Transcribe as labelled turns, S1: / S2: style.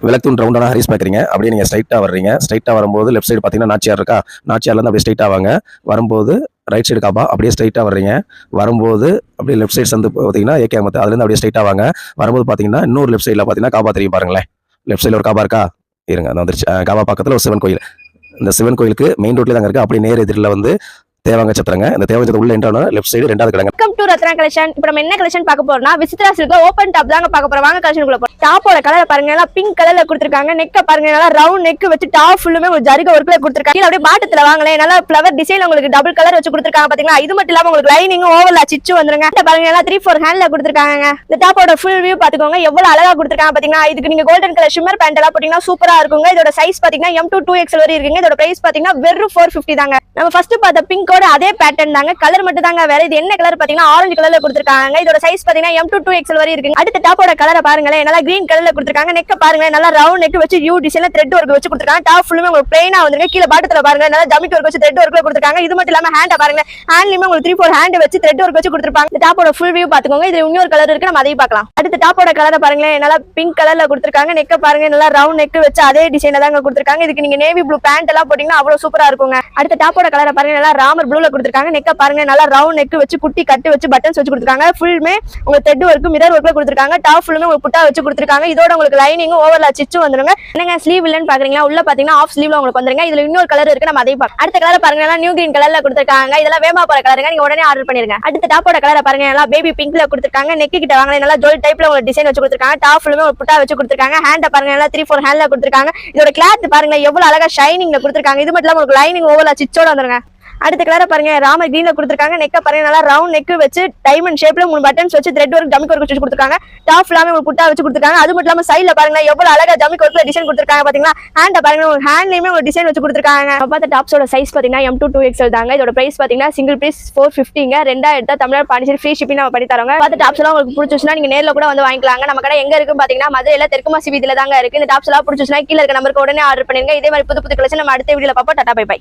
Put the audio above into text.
S1: விளக்குத்தூண் ரவுண்டான ஹரிஸ் பார்க்குறீங்க. அப்படியே நீங்கள் ஸ்ட்ரைட்டாக வர்றீங்க. ஸ்ட்ரைட்டாக வரும்போது லெஃப்ட் சைடு பார்த்தீங்கன்னா நாச்சியார் இருக்கா? நாச்சியார்லேருந்து அப்படியே ஸ்ட்ரைட்டாக வாங்க. வரும்போது ரைட் சைடு காபா, அப்படியே ஸ்ட்ரைட்டாக வர்றீங்க. வரும்போது அப்படியே லெஃப்ட் சைடு சந்து பார்த்தீங்கன்னா ஏகே அகமத், அதுலேருந்து அப்படியே ஸ்ட்ரைட்டாக வாங்க. வரும்போது பார்த்தீங்கன்னா இன்னொரு லெஃப்ட் சைடில் பார்த்தீங்கன்னா காபா தெரியும் பாருங்களேன். லெஃப்ட் சைடில் ஒரு காபா இருக்கா? இருங்க, அது வந்துருச்சு. காபா பக்கத்தில் ஒரு சிவன் கோயில். இந்த சிவன் கோயிலுக்கு மெயின் ரோட்லேயே தாங்க இருக்குது. அப்படியே நேர் எதிரில் வந்து தேவாங்க சத்திரங்க. இந்த தேவாங்க சத்திரம் உள்ள என்ட்ரான லெஃப்ட் சைடு ரெண்டாவது கடைங்க.
S2: Welcome to Ratna collection. இப்போ நம்ம என்ன கலெக்ஷன் பார்க்க போறோம்னா விசித்ரா சில்க் ஓபன் டாப் தாங்க பார்க்க போறோம். வாங்க கலெக்ஷனுக்குள்ள போறோம். டாப்போட கலர் பாருங்க, நல்லா பிங்க் கலர்ல கொடுத்திருக்காங்க. நெக்க பாருங்க, நல்லா ரவுண்ட் நெக் வச்சு டாப் ஃபுல்லுமே ஒரு ஜரிக ஒர்க்ல கொடுத்திருக்காங்க. கீழ அப்படியே பாட்டத்துல வாங்களே, நல்லா ஃப்ளவர் டிசைன் உங்களுக்கு டபுள் கலர் வச்சு கொடுத்திருக்காங்க பாத்தீங்களா? இது மட்டும் இல்லாம உங்களுக்கு லைனிங் ஓவர்ல சிச்சு வந்துருங்க. பாருங்க, நல்லா 3-4 ஹேண்ட்ல கொடுத்திருக்காங்க. இந்த டாப்போட ஃபுல் வியூ பாத்துக்கோங்க, எவ்வளவு அழகா கொடுத்திருக்காங்க பாத்தீங்களா? இதுக்கு நீங்க கோல்டன் கலர் ஷிம்மர் பேண்ட் எல்லாம் போட்டீங்கன்னா சூப்பரா இருக்குங்க. இதோட சைஸ் பாத்தீங்கன்னா M to 2XL வரை இருக்குங்க. இதோட பிரைஸ் பாத்தீங்கன்னா வெறும் 450 தாங்க. நம்ம ஃபர்ஸ்ட் பார்த்த பிங்கோட அதே பேட்டர்ன் தாங்க, கலர் மட்டும் தாங்க வேற. இது என்ன கலர் பாத்தீங்கன்னா ஆரஞ்சு கலர்ல கொடுத்திருக்காங்க. இதோட சைஸ் பாத்தீங்கன்னா M to 2XL வரை இருக்குங்க. அடுத்த டாப்போட கலரை பாருங்களேன், நல்லா கிரீன் கலர்ல கொடுத்திருக்காங்க. நெக்க பாருங்க, நல்லா ரவுண்ட் நெக் வச்சு யூ டிசைன்ல த்ரெட் ஒர்க் வச்சு கொடுத்திருக்காங்க. டாப் ஃபுல்லுமே உங்களுக்கு பிளைனா வந்துருங்க. கீழ பாட்டத்துல பாருங்க, நல்லா ஜமிக் ஒர்க் வச்சு த்ரெட் ஒர்க்ல கொடுத்திருக்காங்க. இது மட்டும் இல்லாம ஹேண்ட பாருங்க, ஹேண்ட்லயுமே உங்களுக்கு 3-4 ஹேண்ட் வச்சு த்ரெட் ஒர்க் வச்சு கொடுத்திருப்பாங்க. இந்த டாப்போட ஃபுல் வியூ பாத்துக்கோங்க. இதுல இன்னொரு கலர் இருக்கு, நம்ம அதையும் பார்க்கலாம். அடுத்த டாப்போட கலரை பாருங்களேன், நல்லா பிங்க் கலர்ல கொடுத்திருக்காங்க. நெக்க பாருங்க, நல்லா ரவுண்ட் நெக் வச்சு அதே டிசைன்ல தாங்க கொடுத்திருக்காங்க. இதுக்கு நீங்க நேவி ப்ளூ பேண்ட் எல்லாம் போட்டீங்கன்னா அவ்வளவு சூப்பரா இருக்குங்க. அடுத்த டாப்போட கலரை பாருங்க, நல்லா ராமர் ப்ளூல கொடுத்திருக்காங்க. நெக்க பாருங்க, நல்லா ரவுண்ட் நெக் வச்சு குட்டி கட்டு வச்சு பட்டன்ஸ் வச்சு கொடுத்திருக்காங்க. ஃபுல்லுமே உங்களுக்கு த்ரெட் ஒர்க் மிரர் ஒர்க்ல கொடுத்திருக்காங்க. டாப் ஃபுல்லுமே உங்களுக்கு புட்டா வச்சு கொடுத்திருக்காங்க. இதோட உங்களுக்கு லைனிங் ஓவர்ல சிச்சு வந்துருங்க. என்னங்க ஸ்லீவ் இல்லன்னு பாக்குறீங்களா? உள்ள பாத்தீங்கன்னா ஆஃப் ஸ்லீவ்ல உங்களுக்கு வந்துருங்க. இதுல இன்னொரு கலர் இருக்கு, நம்ம அதையும் பார்க்கலாம். அடுத்த கலர் பாருங்க, நல்லா நியூ கிரீன் கலர்ல கொடுத்திருக்காங்க. இதெல்லாம் வேமா போற கலருங்க, நீங்க உடனே ஆர்டர் பண்ணிருங்க. அடுத்த டாப்போட கலரை பாருங்க, நல்லா பேபி பிங்க்ல கொடுத்திருக்காங்க. நெக் கிட்ட வாங்க, நல்லா ஜோல் டைப்ல உங்களுக்கு டிசைன் வச்சு கொடுத்திருக்காங்க. டாப் ஃபுல்லுமே ஒரு புட்டா வச்சு கொடுத்திருக்காங்க. ஹேண்ட பாருங்க, நல்லா 3-4 ஹேண்ட்ல கொடுத்திருக்காங்க. இதோட கிளாத் பாருங்க எவ்வளவு அழகா ஷைனிங்ல கொடுத்திருக்காங்க. இது மட்டும் இல்லாம உங்களுக்கு லைனிங் ஓவர்ல சிச்சோட வந்துருங்க. அடுத்த கலரை பாருங்க, ராமர் கிரீன்ல கொடுத்திருக்காங்க. நெக்க பாருங்க, நல்லா ரவுண்ட் நெக் வச்சு டைமண்ட் ஷேப்ல 3 பட்டன்ஸ் வச்சு த்ரெட் ஒர்க் ஜமிக் ஒர்க் வச்சு கொடுத்திருக்காங்க. டாப் ஃபுல்லாமே ஒரு புட்டா வச்சு கொடுத்திருக்காங்க. அது மட்டும் இல்லாம சைடுல பாருங்க எவ்வளவு அழகா ஜமிக் ஒர்க்ல டிசைன் கொடுத்திருக்காங்க பாத்தீங்களா? ஹேண்ட பாருங்க, ஒரு ஹேண்ட்லயுமே ஒரு டிசைன் வச்சு கொடுத்திருக்காங்க. பார்த்த டாப்ஸோட சைஸ் பாத்தீங்கன்னா M to 2XL தாங்க. இதோட பிரைஸ் பாத்தீங்கன்னா சிங்கிள் பீஸ் 450ங்க. ரெண்டா எடுத்தா தமிழ்நாடு பாண்டிச்சேரி ஃப்ரீ ஷிப்பிங் நம்ம பண்ணி தரோங்க. பார்த்த டாப்ஸ் எல்லாம் உங்களுக்கு பிடிச்சிச்சுன்னா நீங்க நேர்ல கூட வந்து வாங்கிக்கலாங்க. நம்ம கடை எங்க இருக்கு பாத்தீங்கன்னா மதுரையில தெற்குமாசி வீதியில தாங்க இருக்கு. இந்த டாப்ஸ் எல்லாம் பிடிச்சிச்சுன்னா கீழ இருக்க நம்பருக்கு உடனே ஆர்டர் பண்ணிருங்க. இதே மாதிரி புது புது கலெக்ஷன் நம்ம அடுத்த வீடியோல பார்ப்போம். டாடா பை பை.